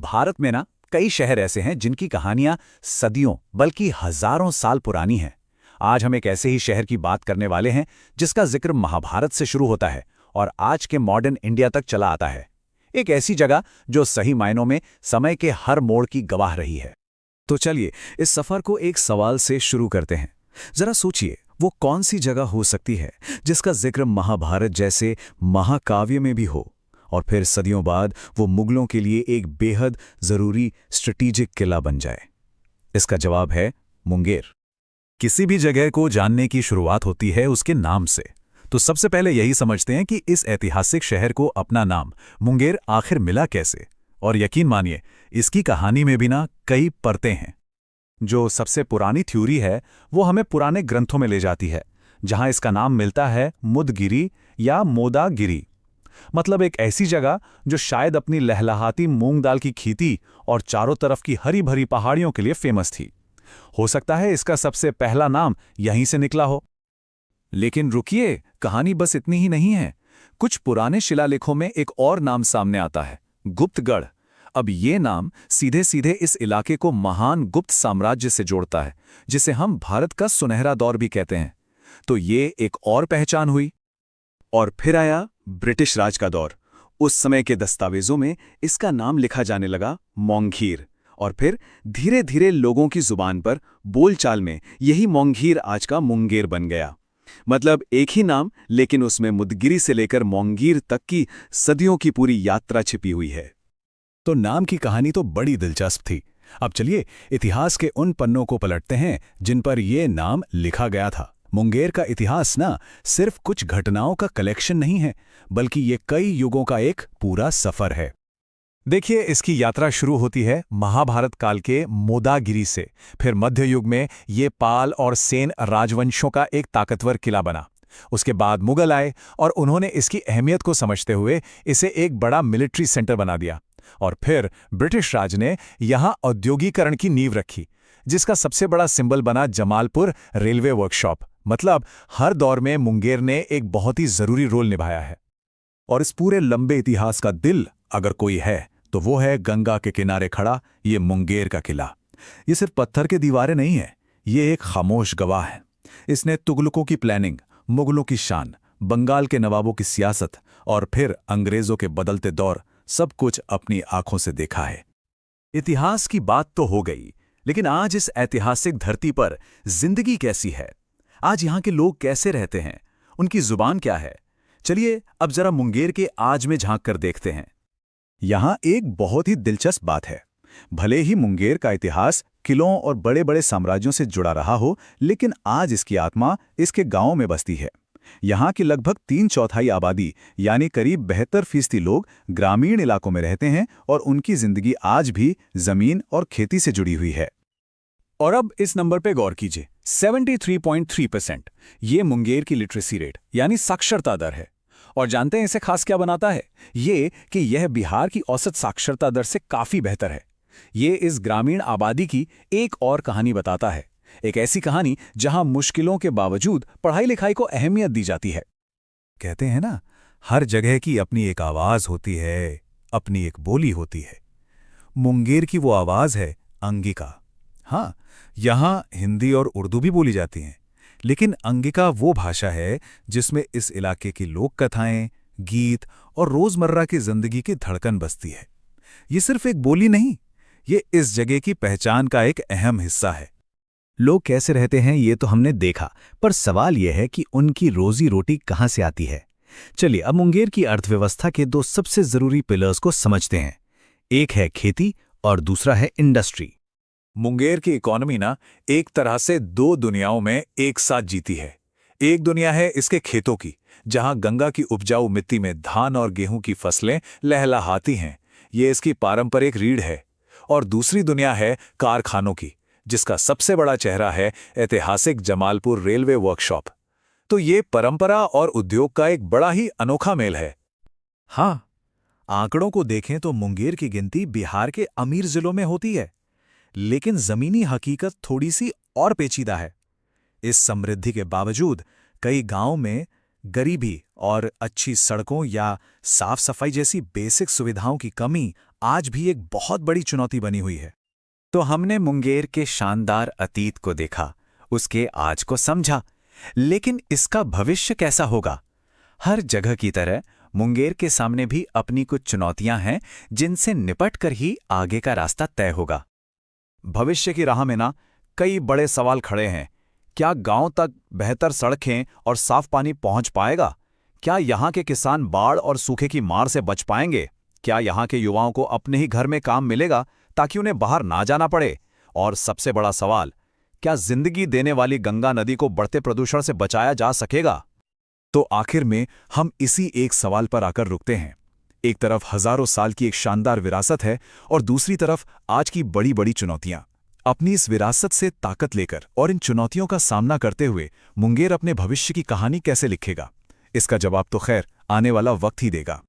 भारत में ना कई शहर ऐसे हैं जिनकी कहानियां सदियों बल्कि हजारों साल पुरानी हैं। आज हम एक ऐसे ही शहर की बात करने वाले हैं जिसका जिक्र महाभारत से शुरू होता है और आज के मॉडर्न इंडिया तक चला आता है। एक ऐसी जगह जो सही मायनों में समय के हर मोड़ की गवाह रही है। तो चलिए इस सफर को एक सवाल से शुरू करते हैं। जरा सोचिए, वो कौन सी जगह हो सकती है जिसका जिक्र महाभारत जैसे महाकाव्य में भी हो और फिर सदियों बाद वो मुगलों के लिए एक बेहद जरूरी स्ट्रेटेजिक किला बन जाए। इसका जवाब है मुंगेर। किसी भी जगह को जानने की शुरुआत होती है उसके नाम से। तो सबसे पहले यही समझते हैं कि इस ऐतिहासिक शहर को अपना नाम मुंगेर आखिर मिला कैसे। और यकीन मानिए, इसकी कहानी में भी ना कई परतें हैं। जो सबसे पुरानी थ्योरी है वो हमें पुराने ग्रंथों में ले जाती है, जहां इसका नाम मिलता है मुदगिरी या मोदागिरी। मतलब एक ऐसी जगह जो शायद अपनी लहलहाती मूंग दाल की खेती और चारों तरफ की हरी भरी पहाड़ियों के लिए फेमस थी। हो सकता है इसका सबसे पहला नाम यहीं से निकला हो। लेकिन रुकिए, कहानी बस इतनी ही नहीं है। कुछ पुराने शिलालेखों में एक और नाम सामने आता है, गुप्तगढ़। अब ये नाम सीधे सीधे इस इलाके को महान गुप्त साम्राज्य से जोड़ता है, जिसे हम भारत का सुनहरा दौर भी कहते हैं। तो ये एक और पहचान हुई। और फिर आया ब्रिटिश राज का दौर। उस समय के दस्तावेजों में इसका नाम लिखा जाने लगा मोंघीर, और फिर धीरे धीरे लोगों की जुबान पर, बोलचाल में यही मोंघीर आज का मुंगेर बन गया। मतलब एक ही नाम, लेकिन उसमें मुदगिरी से लेकर मोंगीर तक की सदियों की पूरी यात्रा छिपी हुई है। तो नाम की कहानी तो बड़ी दिलचस्प थी। अब चलिए इतिहास के उन पन्नों को पलटते हैं जिन पर यह नाम लिखा गया था। मुंगेर का इतिहास ना सिर्फ कुछ घटनाओं का कलेक्शन नहीं है, बल्कि ये कई युगों का एक पूरा सफर है। देखिए, इसकी यात्रा शुरू होती है महाभारत काल के मोदागिरी से। फिर मध्य युग में ये पाल और सेन राजवंशों का एक ताकतवर किला बना। उसके बाद मुगल आए और उन्होंने इसकी अहमियत को समझते हुए इसे एक बड़ा मिलिट्री सेंटर बना दिया। और फिर ब्रिटिश राज ने यहाँ औद्योगिकरण की नींव रखी, जिसका सबसे बड़ा सिंबल बना जमालपुर रेलवे वर्कशॉप। मतलब हर दौर में मुंगेर ने एक बहुत ही जरूरी रोल निभाया है। और इस पूरे लंबे इतिहास का दिल अगर कोई है तो वो है गंगा के किनारे खड़ा ये मुंगेर का किला। ये सिर्फ पत्थर की दीवारें नहीं है, ये एक खामोश गवाह है। इसने तुगलकों की प्लानिंग, मुगलों की शान, बंगाल के नवाबों की सियासत और फिर अंग्रेजों के बदलते दौर, सब कुछ अपनी आंखों से देखा है। इतिहास की बात तो हो गई, लेकिन आज इस ऐतिहासिक धरती पर जिंदगी कैसी है? आज यहाँ के लोग कैसे रहते हैं? उनकी जुबान क्या है? चलिए अब जरा मुंगेर के आज में झांक कर देखते हैं। यहाँ एक बहुत ही दिलचस्प बात है। भले ही मुंगेर का इतिहास किलों और बड़े बड़े साम्राज्यों से जुड़ा रहा हो, लेकिन आज इसकी आत्मा इसके गांवों में बसती है। यहाँ की लगभग 3/4 आबादी यानी करीब 72% लोग ग्रामीण इलाकों में रहते हैं और उनकी जिंदगी आज भी जमीन और खेती से जुड़ी हुई है। और अब इस नंबर पे गौर कीजिए, 73.3%। ये मुंगेर की लिटरेसी रेट यानी साक्षरता दर है। और जानते हैं इसे खास क्या बनाता है? ये कि यह बिहार की औसत साक्षरता दर से काफी बेहतर है। ये इस ग्रामीण आबादी की एक और कहानी बताता है, एक ऐसी कहानी जहां मुश्किलों के बावजूद पढ़ाई लिखाई को अहमियत दी जाती है। कहते हैं ना, हर जगह की अपनी एक आवाज होती है, अपनी एक बोली होती है। मुंगेर की वो आवाज है अंगिका। हाँ, यहाँ हिंदी और उर्दू भी बोली जाती हैं, लेकिन अंगिका वो भाषा है जिसमें इस इलाके की लोक कथाएं, गीत और रोजमर्रा की जिंदगी की धड़कन बसती है। ये सिर्फ एक बोली नहीं, ये इस जगह की पहचान का एक अहम हिस्सा है। लोग कैसे रहते हैं ये तो हमने देखा, पर सवाल यह है कि उनकी रोजी रोटी कहाँ से आती है। चलिए अब मुंगेर की अर्थव्यवस्था के दो सबसे जरूरी पिलर्स को समझते हैं। एक है खेती और दूसरा है इंडस्ट्री। मुंगेर की इकोनॉमी ना एक तरह से दो दुनियाओं में एक साथ जीती है। एक दुनिया है इसके खेतों की, जहां गंगा की उपजाऊ मिट्टी में धान और गेहूं की फसलें लहलहाती हैं, ये इसकी पारंपरिक रीढ़ है। और दूसरी दुनिया है कारखानों की, जिसका सबसे बड़ा चेहरा है ऐतिहासिक जमालपुर रेलवे वर्कशॉप। तो ये परंपरा और उद्योग का एक बड़ा ही अनोखा मेल है। हाँ, आंकड़ों को देखें तो मुंगेर की गिनती बिहार के अमीर जिलों में होती है, लेकिन जमीनी हकीकत थोड़ी सी और पेचीदा है। इस समृद्धि के बावजूद कई गांवों में गरीबी और अच्छी सड़कों या साफ सफाई जैसी बेसिक सुविधाओं की कमी आज भी एक बहुत बड़ी चुनौती बनी हुई है। तो हमने मुंगेर के शानदार अतीत को देखा, उसके आज को समझा, लेकिन इसका भविष्य कैसा होगा? हर जगह की तरह मुंगेर के सामने भी अपनी कुछ चुनौतियां हैं जिनसे निपट कर ही आगे का रास्ता तय होगा। भविष्य की राह में ना कई बड़े सवाल खड़े हैं। क्या गांव तक बेहतर सड़कें और साफ पानी पहुंच पाएगा? क्या यहाँ के किसान बाढ़ और सूखे की मार से बच पाएंगे? क्या यहाँ के युवाओं को अपने ही घर में काम मिलेगा ताकि उन्हें बाहर ना जाना पड़े? और सबसे बड़ा सवाल, क्या जिंदगी देने वाली गंगा नदी को बढ़ते प्रदूषण से बचाया जा सकेगा? तो आखिर में हम इसी एक सवाल पर आकर रुकते हैं। एक तरफ हजारों साल की एक शानदार विरासत है और दूसरी तरफ आज की बड़ी बड़ी चुनौतियां। अपनी इस विरासत से ताकत लेकर और इन चुनौतियों का सामना करते हुए मुंगेर अपने भविष्य की कहानी कैसे लिखेगा? इसका जवाब तो खैर आने वाला वक्त ही देगा।